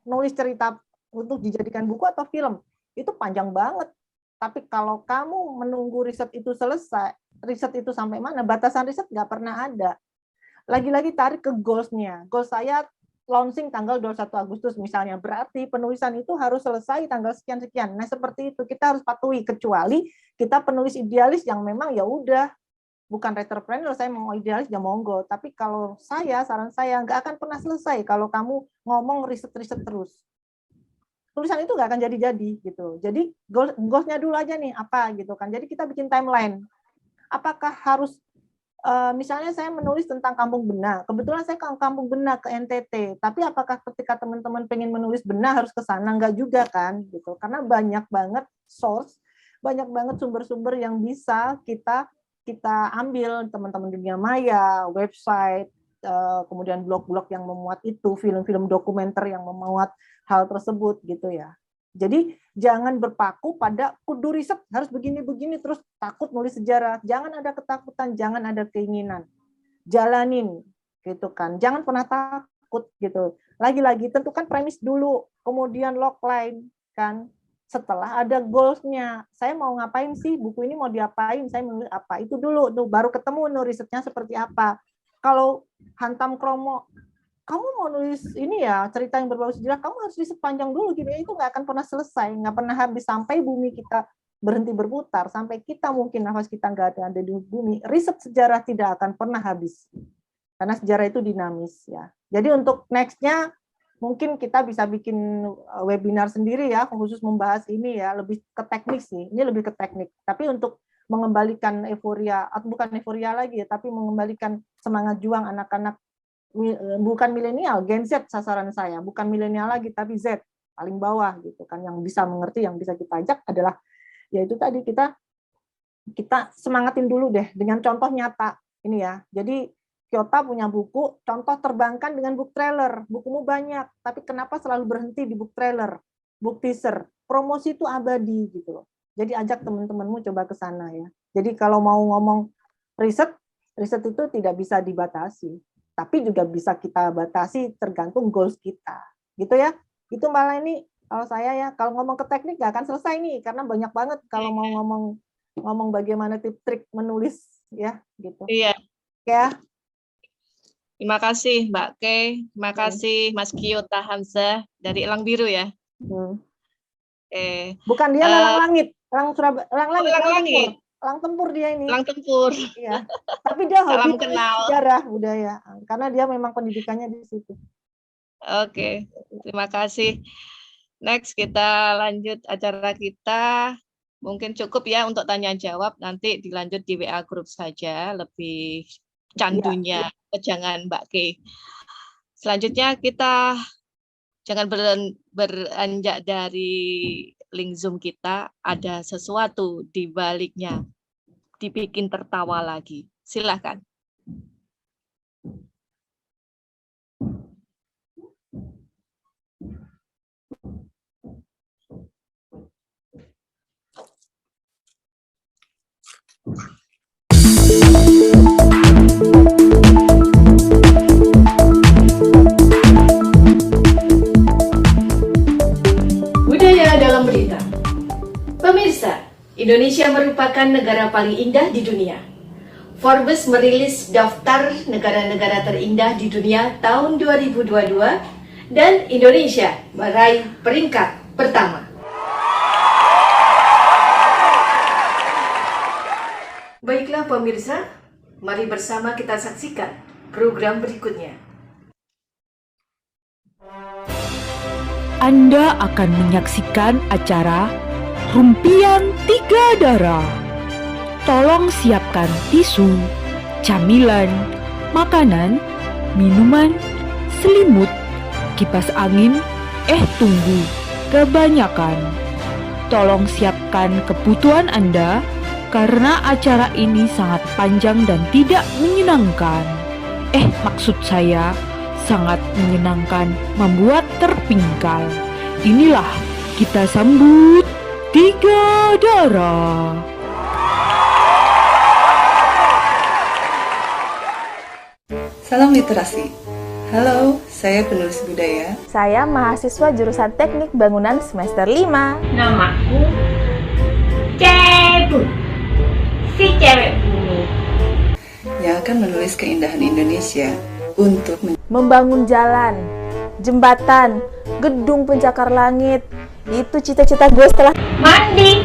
nulis cerita untuk dijadikan buku atau film, itu panjang banget. Tapi kalau kamu menunggu riset itu selesai, riset itu sampai mana, batasan riset nggak pernah ada. Lagi-lagi tarik ke goals-nya. Goals saya launching tanggal 21 Agustus misalnya, berarti penulisan itu harus selesai tanggal sekian-sekian. Nah, seperti itu kita harus patuhi, kecuali kita penulis idealis yang memang ya udah, bukan writer-planner, saya mau idealis ya monggo. Tapi kalau saran saya nggak akan pernah selesai kalau kamu ngomong riset terus. Tulisan itu nggak akan jadi-jadi gitu. Jadi goals-nya dulu aja nih apa gitu kan. Jadi kita bikin timeline. Apakah harus misalnya saya menulis tentang Kampung Benak, kebetulan saya ke Kampung Benak ke NTT, tapi apakah ketika teman-teman pengen menulis Benak harus ke sana? Enggak juga kan, gitu. Karena banyak banget source, banyak banget sumber-sumber yang bisa kita ambil, teman-teman dunia maya, website, kemudian blog-blog yang memuat itu, film-film dokumenter yang memuat hal tersebut gitu ya. Jadi jangan berpaku pada kudu riset harus begini-begini terus takut nulis sejarah. Jangan ada ketakutan, jangan ada keinginan. Jalanin gitu kan. Jangan pernah takut gitu. Lagi-lagi tentukan premis dulu, kemudian logline kan. Setelah ada goals-nya, saya mau ngapain sih? Buku ini mau diapain? Saya menulis apa? Itu dulu tuh baru ketemu risetnya seperti apa. Kalau hantam kromo, kamu mau nulis ini ya cerita yang berbau sejarah, kamu harus riset panjang dulu gitu ya, itu nggak akan pernah selesai, nggak pernah habis sampai bumi kita berhenti berputar, sampai kita mungkin nafas kita nggak ada di bumi, riset sejarah tidak akan pernah habis karena sejarah itu dinamis ya. Jadi untuk nextnya mungkin kita bisa bikin webinar sendiri ya khusus membahas ini ya, lebih ke teknik sih, ini lebih ke teknik, tapi untuk mengembalikan euforia atau bukan euforia lagi ya, tapi mengembalikan semangat juang anak-anak bukan milenial, Gen Z sasaran saya, bukan milenial lagi tapi Z paling bawah gitu kan, yang bisa mengerti, yang bisa kita ajak adalah yaitu tadi kita semangatin dulu deh dengan contoh nyata ini ya. Jadi Kyota punya buku, contoh terbangkan dengan book trailer, bukumu banyak, tapi kenapa selalu berhenti di book trailer, book teaser, promosi itu abadi gitu loh. Jadi ajak teman-temanmu coba ke sana ya. Jadi kalau mau ngomong riset itu tidak bisa dibatasi. Tapi juga bisa kita batasi tergantung goals kita, gitu ya. Itu malah ini kalau saya ya, kalau ngomong ke teknik nggak akan selesai nih, karena banyak banget kalau mau ngomong bagaimana trik menulis ya, gitu. Iya. Ya. Terima kasih Mbak Kay, terima kasih Mas Kyota Hamzah dari Elang Biru ya. Bukan dia Elang Langit, Elang Surabaya, Elang Langit. Elang tempur dia ini. Elang tempur. Iya. Tapi dia salam hobi kenal sejarah budaya, karena dia memang pendidikannya di situ. Oke, terima kasih. Next kita lanjut acara kita. Mungkin cukup ya untuk tanya jawab. Nanti dilanjut di WA grup saja. Lebih candunya jangan Mbak Kay. Selanjutnya kita jangan beranjak dari link Zoom kita, ada sesuatu di baliknya, dibikin tertawa lagi. Silakan. Budaya dalam berita. Pemirsa, Indonesia merupakan negara paling indah di dunia. Forbes merilis daftar negara-negara terindah di dunia tahun 2022 dan Indonesia meraih peringkat pertama. Baiklah pemirsa, mari bersama kita saksikan program berikutnya. Anda akan menyaksikan acara Rumpian Tiga Darah. Tolong siapkan tisu, camilan, makanan, minuman, selimut, kipas angin, tunggu, kebanyakan. Tolong siapkan kebutuhan Anda karena acara ini sangat panjang dan tidak menyenangkan. Maksud saya sangat menyenangkan, membuat terpingkal. Inilah kita sambut Tiga Darah. Salam literasi. Halo, saya penulis budaya. Saya mahasiswa jurusan Teknik Bangunan semester 5. Namaku Cebu, si cewek bumi. Yang akan menulis keindahan Indonesia untuk membangun jalan, jembatan, gedung pencakar langit. Itu cita-cita gue setelah mandi,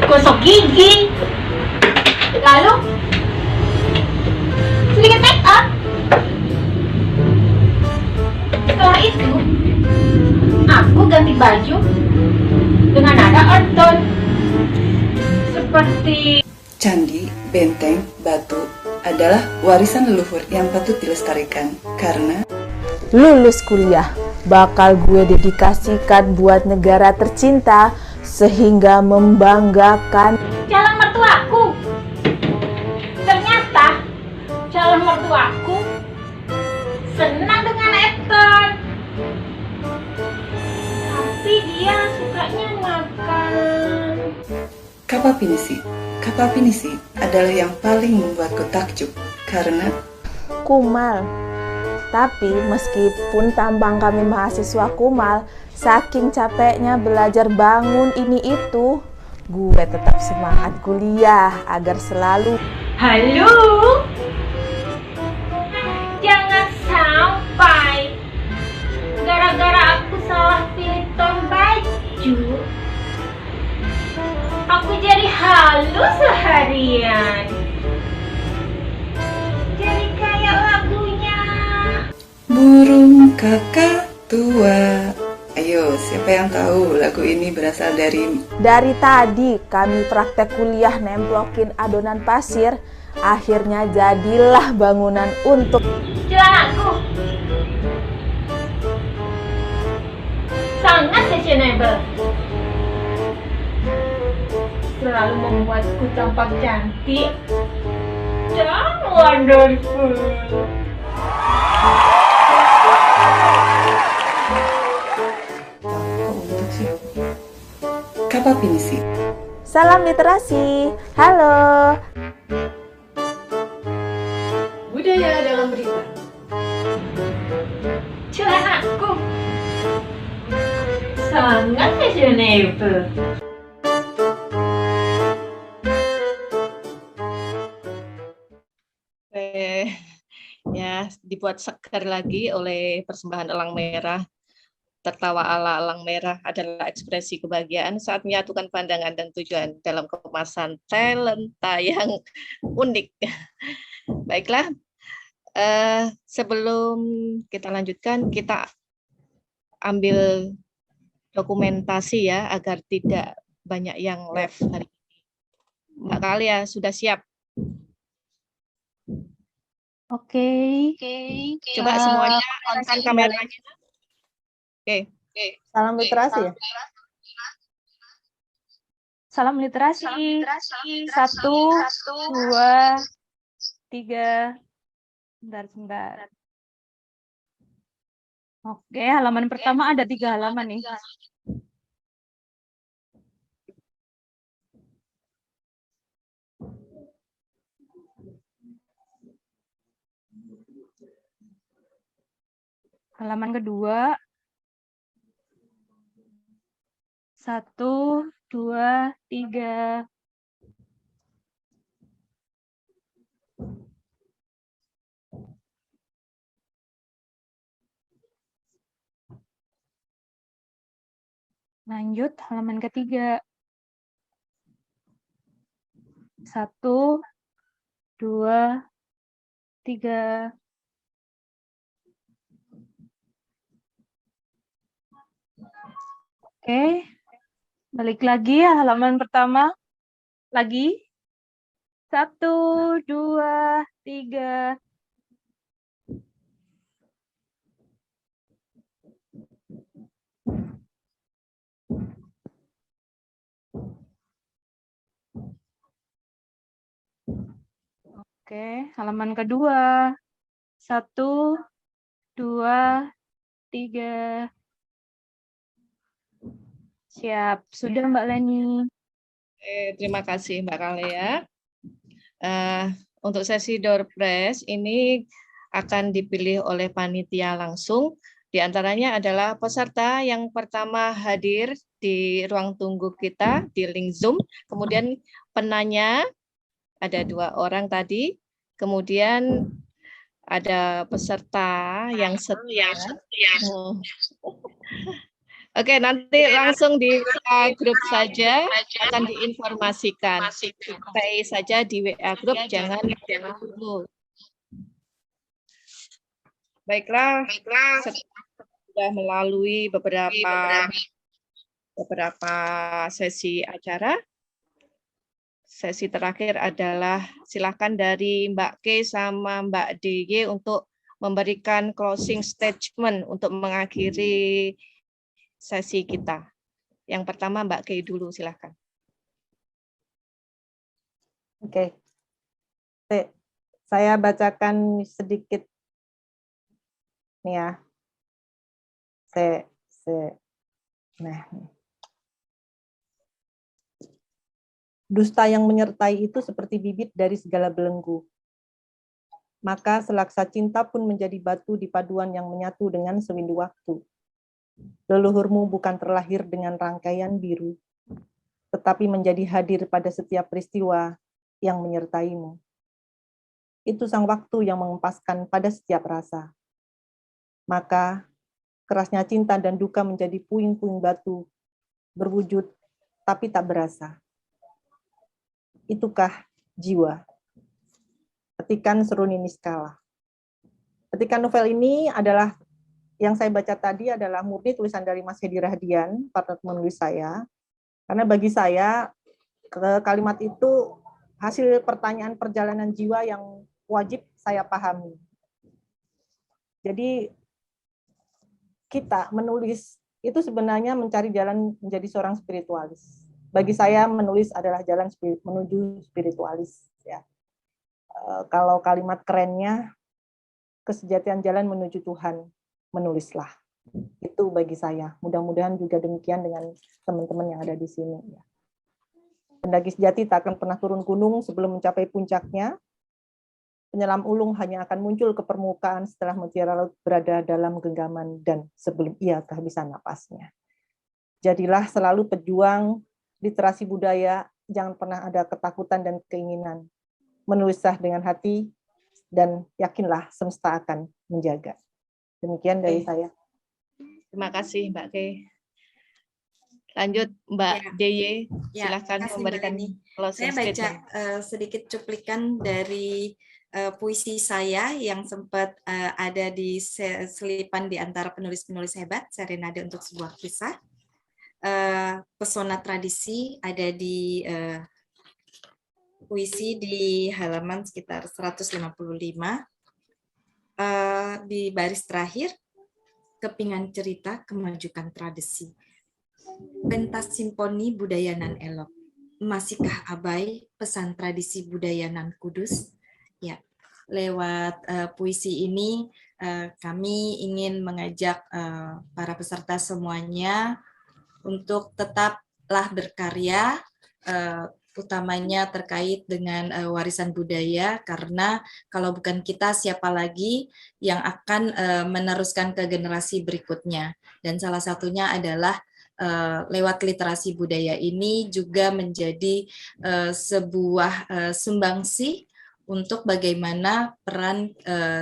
gosok gigi, lalu sedikit make up. Setelah itu, aku ganti baju dengan nada outdoor seperti candi, benteng, batu, adalah warisan leluhur yang patut dilestarikan karena Lulus kuliah bakal gue dedikasikan buat negara tercinta sehingga membanggakan. Calon mertuaku. Ternyata calon mertuaku senang dengan Eton. Tapi dia sukanya makan. Kapa pinisi. Kapa pinisi adalah yang paling membuatku takjub karena Kumal. Tapi meskipun tampang kami mahasiswa kumal, saking capeknya belajar bangun ini itu, gue tetap semangat kuliah agar selalu. Halo. Jangan sampai gara-gara aku salah pilih ton baju, aku jadi halu seharian. Jadi kayak lagunya. burung kakak tua. Ayo, siapa yang tahu lagu ini berasal dari... Dari tadi kami praktek kuliah nemplokin adonan pasir, akhirnya jadilah bangunan untuk Celanaku sangat fashionable, selalu membuatku tampak cantik dan wonderful. Kapa pinisi. Salam literasi. Halo. Budaya dalam berita. Celanaku sangat fashionable. Ya, dibuat segar lagi oleh persembahan elang merah. Tertawa ala elang merah adalah ekspresi kebahagiaan saat menyatukan pandangan dan tujuan dalam kemasan talenta yang unik. Baiklah, sebelum kita lanjutkan, kita ambil dokumentasi ya, agar tidak banyak yang live hari ini. Mbak Kalia, sudah siap? Oke. Coba semuanya on kameranya. Oke. Salam literasi ya? Salam literasi. 1, 2, 3. Sebentar. Oke, halaman pertama ada 3 halaman nih. Halaman kedua. 1, 2, 3. Lanjut halaman ketiga. 1, 2, 3. Oke, balik lagi halaman pertama. Lagi. 1, 2, 3. Oke, halaman kedua. 1, 2, 3. Siap, sudah Mbak Leni. Terima kasih Mbak Kalia. Untuk sesi door prize ini akan dipilih oleh panitia langsung. Di antaranya adalah peserta yang pertama hadir di ruang tunggu kita di link Zoom. Kemudian penanya, ada 2 orang tadi. Kemudian ada peserta yang setia. Oke, nanti langsung di WA grup saja akan diinformasikan. Stay saja di WA grup, jangan dulu. Baiklah, sudah melalui beberapa sesi acara. sesi terakhir adalah silakan dari Mbak K sama Mbak DY untuk memberikan closing statement untuk mengakhiri sesi kita. Yang pertama Mbak K dulu, silakan. Oke. Saya bacakan sedikit nih ya. Nah. Dusta yang menyertai itu seperti bibit dari segala belenggu. Maka selaksa cinta pun menjadi batu di paduan yang menyatu dengan sewindu waktu. Leluhurmu bukan terlahir dengan rangkaian biru, tetapi menjadi hadir pada setiap peristiwa yang menyertaimu. Itu sang waktu yang mengempaskan pada setiap rasa. Maka kerasnya cinta dan duka menjadi puing-puing batu, berwujud tapi tak berasa. Itukah jiwa. Petikan Seruni Niskala. Petikan novel ini adalah, yang saya baca tadi adalah murni tulisan dari Mas Hedi Rahdian, partner menulis saya. Karena bagi saya, kalimat itu hasil pertanyaan perjalanan jiwa yang wajib saya pahami. Jadi, kita menulis itu sebenarnya mencari jalan menjadi seorang spiritualis. Bagi saya menulis adalah jalan menuju spiritualis. Ya. Kalau kalimat kerennya, kesejatian jalan menuju Tuhan, menulislah. Itu bagi saya. Mudah-mudahan juga demikian dengan teman-teman yang ada di sini. Ya. Pendaki sejati tak akan pernah turun gunung sebelum mencapai puncaknya. Penyelam ulung hanya akan muncul ke permukaan setelah mutiara laut berada dalam genggaman dan sebelum ia kehabisan napasnya. Jadilah selalu pejuang literasi budaya, jangan pernah ada ketakutan dan keinginan. Menulislah dengan hati dan yakinlah semesta akan menjaga. Demikian dari saya. Terima kasih Mbak K. Lanjut Mbak DY, silakan memberikan closing statement. Saya baca sedikit cuplikan dari puisi saya yang sempat ada di selipan di antara penulis-penulis hebat, Serenade untuk sebuah kisah. Pesona tradisi ada di puisi di halaman sekitar 155. Di baris terakhir, kepingan cerita kemajukan tradisi. Pentas simponi budaya nan elok. Masihkah abai pesan tradisi budaya nan kudus? Ya, lewat puisi ini kami ingin mengajak para peserta semuanya untuk tetaplah berkarya, utamanya terkait dengan warisan budaya, karena kalau bukan kita, siapa lagi yang akan meneruskan ke generasi berikutnya. Dan salah satunya adalah lewat literasi budaya ini juga menjadi sebuah sumbangsih untuk bagaimana peran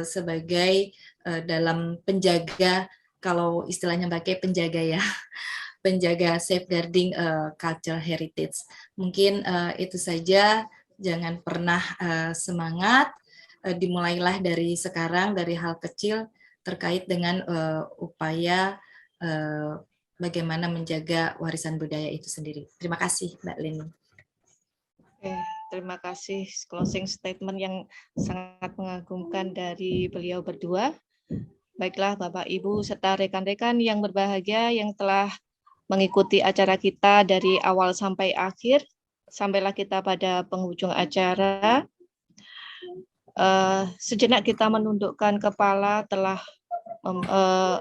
sebagai dalam penjaga, kalau istilahnya pakai penjaga ya, penjaga safeguarding cultural heritage. Mungkin itu saja, jangan pernah semangat, dimulailah dari sekarang, dari hal kecil terkait dengan upaya bagaimana menjaga warisan budaya itu sendiri. Terima kasih Mbak Leni. Oke, terima kasih closing statement yang sangat mengagumkan dari beliau berdua. Baiklah Bapak Ibu serta rekan-rekan yang berbahagia yang telah mengikuti acara kita dari awal sampai akhir, sampailah kita pada penghujung acara. Sejenak kita menundukkan kepala telah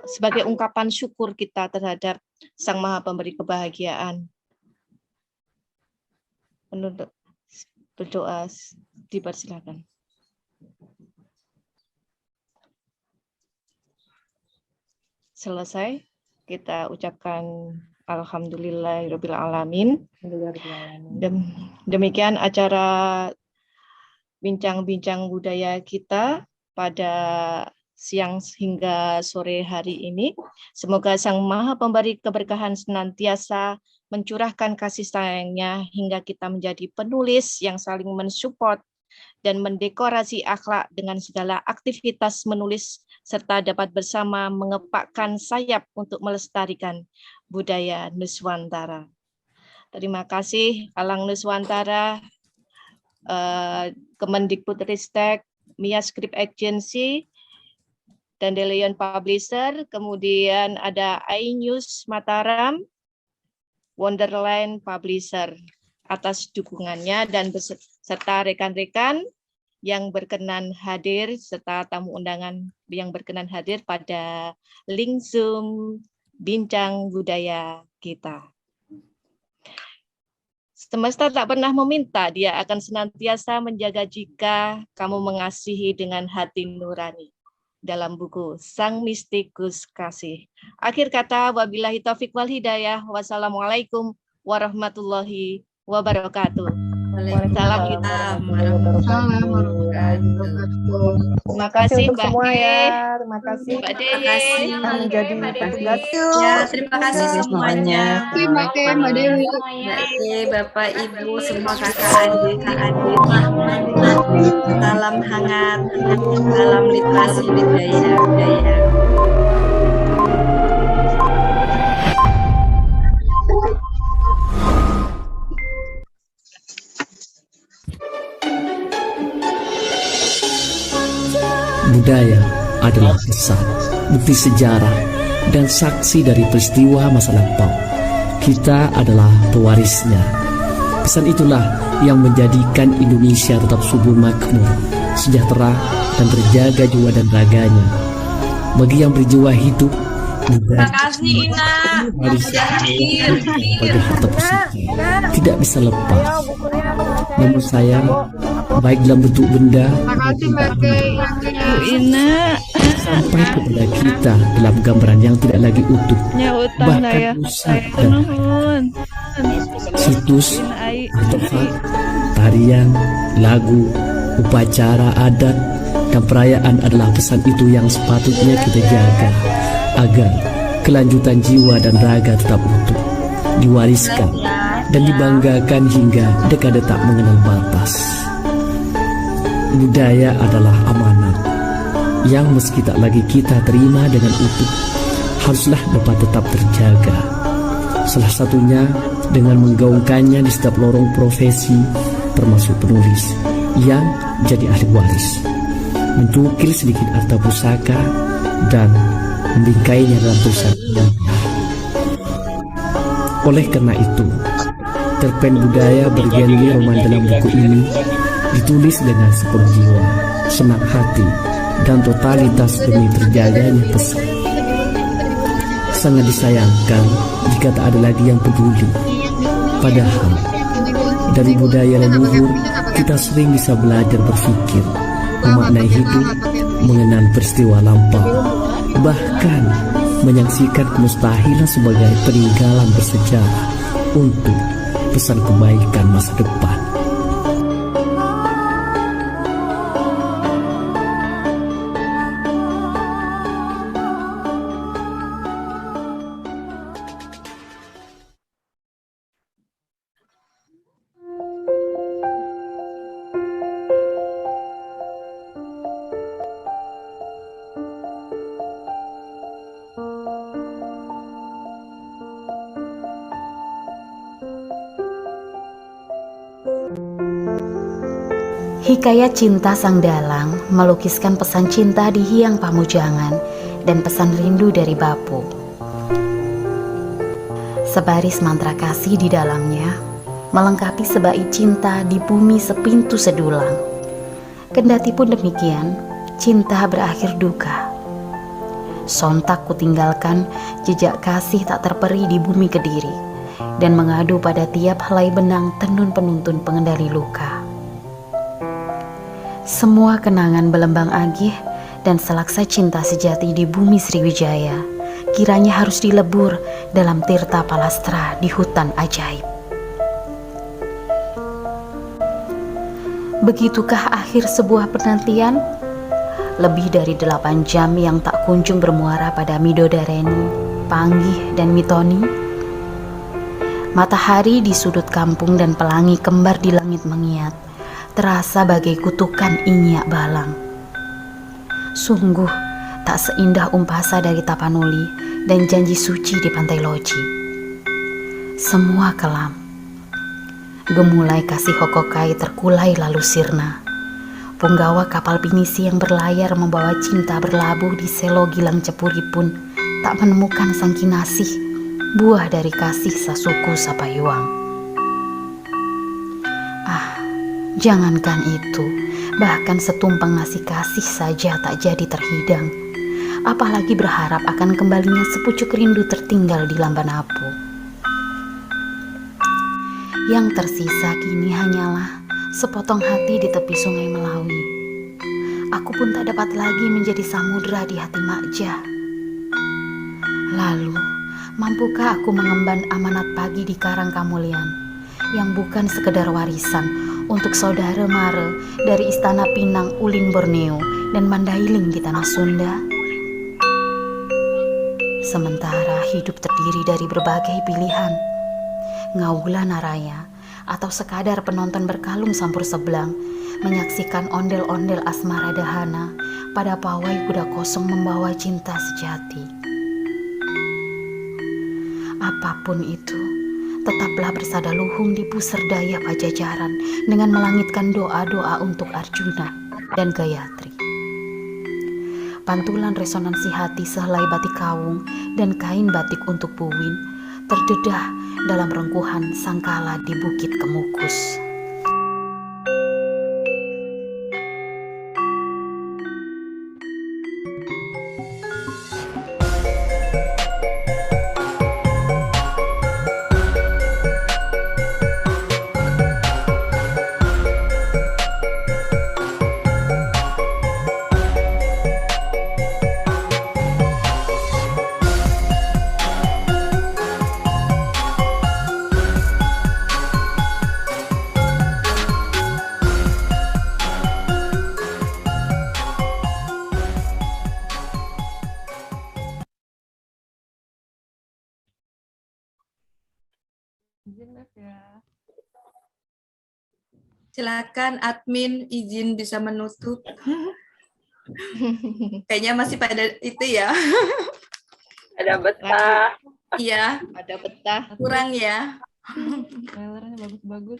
sebagai ungkapan syukur kita terhadap Sang Maha Pemberi kebahagiaan. Menunduk, berdoa, dipersilakan. Selesai, kita ucapkan Alhamdulillahirabbil alamin. Demikian acara bincang-bincang budaya kita pada siang hingga sore hari ini. Semoga Sang Maha Pemberi keberkahan senantiasa mencurahkan kasih sayangnya hingga kita menjadi penulis yang saling mensupport dan mendekorasi akhlak dengan segala aktivitas menulis, serta dapat bersama mengepakkan sayap untuk melestarikan budaya Nuswantara. Terima kasih Alang Nuswantara Kemendikbudristek, Mia Script Agency, Dandelion Publisher, kemudian ada iNews Mataram, Wonderland Publisher atas dukungannya dan beserta rekan-rekan yang berkenan hadir serta tamu undangan yang berkenan hadir pada link Zoom Bincang Budaya kita. Semesta tak pernah meminta, dia akan senantiasa menjaga jika kamu mengasihi dengan hati nurani. Dalam buku Sang Mistikus Kasih. Akhir kata, wabillahi taufiq wal hidayah. Wassalamualaikum warahmatullahi wabarakatuh. Waalaikumsalam warahmatullahi wabarakatuh. Terima kasih Mbak semua De. ya. Terima kasih. Mbak De. Menjadi tugas. Ya, terima kasih semuanya. Terima kasih Mbak Dewi. Mbak De, Bapak Ibu, semua kakak adik. Salam hangat, salam literasi budaya. Budaya adalah pesan, bukti sejarah, dan saksi dari peristiwa masa lampau. Kita adalah pewarisnya. Pesan itulah yang menjadikan Indonesia tetap subur makmur, sejahtera, dan terjaga jiwa dan raganya. Bagi yang berjiwa hidup, Terima kasih Ina. pada harta positif tidak bisa lepas. Namun sayang, baik dalam bentuk benda sampai kepada kita dalam gambaran yang tidak lagi utuh, bahkan rusak dan situs, artefak, tarian, lagu, upacara adat, dan perayaan adalah pesan itu yang sepatutnya kita jaga agar kelanjutan jiwa dan raga tetap utuh, diwariskan dan dibanggakan hingga dekade tak mengenal batas. Budaya adalah amanat yang meski tak lagi kita terima dengan utuh, haruslah dapat tetap terjaga. Salah satunya dengan menggaungkannya di setiap lorong profesi, termasuk penulis yang jadi ahli waris, mencukil sedikit harta pusaka dan membingkainya dalam tulisan. Oleh karena itu, cerpen budaya bergenre roman dalam buku ini ditulis dengan sepenuh jiwa, senang hati, dan totalitas demi terjaganya pesan. Sangat disayangkan jika tak ada lagi yang peduli. Padahal dari budaya leluhur kita sering bisa belajar berpikir, memaknai hidup, mengenal peristiwa lampau, bahkan menyaksikan kemustahilan sebagai peninggalan bersejarah untuk pesan kebaikan masa depan. Hikayat Cinta Sang Dalang melukiskan pesan cinta di Hyang Pamujangan dan pesan rindu dari Bapu. Sebaris mantra kasih di dalamnya melengkapi sebaik cinta di bumi sepintu sedulang. Kendati pun demikian, cinta berakhir duka. Sontak kutinggalkan jejak kasih tak terperi di bumi Kediri dan mengadu pada tiap helai benang tenun penuntun pengendali luka. Semua kenangan belembang agih dan selaksa cinta sejati di bumi Sriwijaya kiranya harus dilebur dalam tirta palastra di hutan ajaib. Begitukah akhir sebuah penantian? Lebih dari 8 jam yang tak kunjung bermuara pada Midodareni, Panggih, dan Mitoni. Matahari di sudut kampung dan pelangi kembar di langit mengiat terasa bagai kutukan Inyak Balang. Sungguh tak seindah umpasa dari Tapanuli dan janji suci di Pantai Loji. Semua kelam. Gemulai kasih Hokokai terkulai lalu sirna. Punggawa kapal pinisi yang berlayar membawa cinta berlabuh di Selo Gilang Cepuri pun tak menemukan sang kinasih, buah dari kasih sasuku Sapayuang. Jangankan itu, bahkan setumpang nasi kasih saja tak jadi terhidang. Apalagi berharap akan kembalinya sepucuk rindu tertinggal di Lambanapu. Yang tersisa kini hanyalah sepotong hati di tepi sungai Melawi. Aku pun tak dapat lagi menjadi samudra di hati Makja. Lalu, mampukah aku mengemban amanat pagi di Karang Kamulian yang bukan sekedar warisan untuk saudara mara dari Istana Pinang Ulin Borneo dan Mandailing di Tanah Sunda? Sementara hidup terdiri dari berbagai pilihan, Ngawula Naraya atau sekadar penonton berkalung sampur sebelang menyaksikan ondel-ondel asmara dahana pada pawai kuda kosong membawa cinta sejati. Apapun itu, tetaplah bersada luhung di pusar daya Pajajaran dengan melangitkan doa-doa untuk Arjuna dan Gayatri. Pantulan resonansi hati sehelai batik kawung dan kain batik untuk Puwin terdedah dalam rengkuhan sangkala di Bukit Kemukus. Silakan admin izin bisa menutup. Kayaknya masih pada itu ya. Ada betah. Iya. Ada betah. Kurang ya. Trailernya bagus-bagus.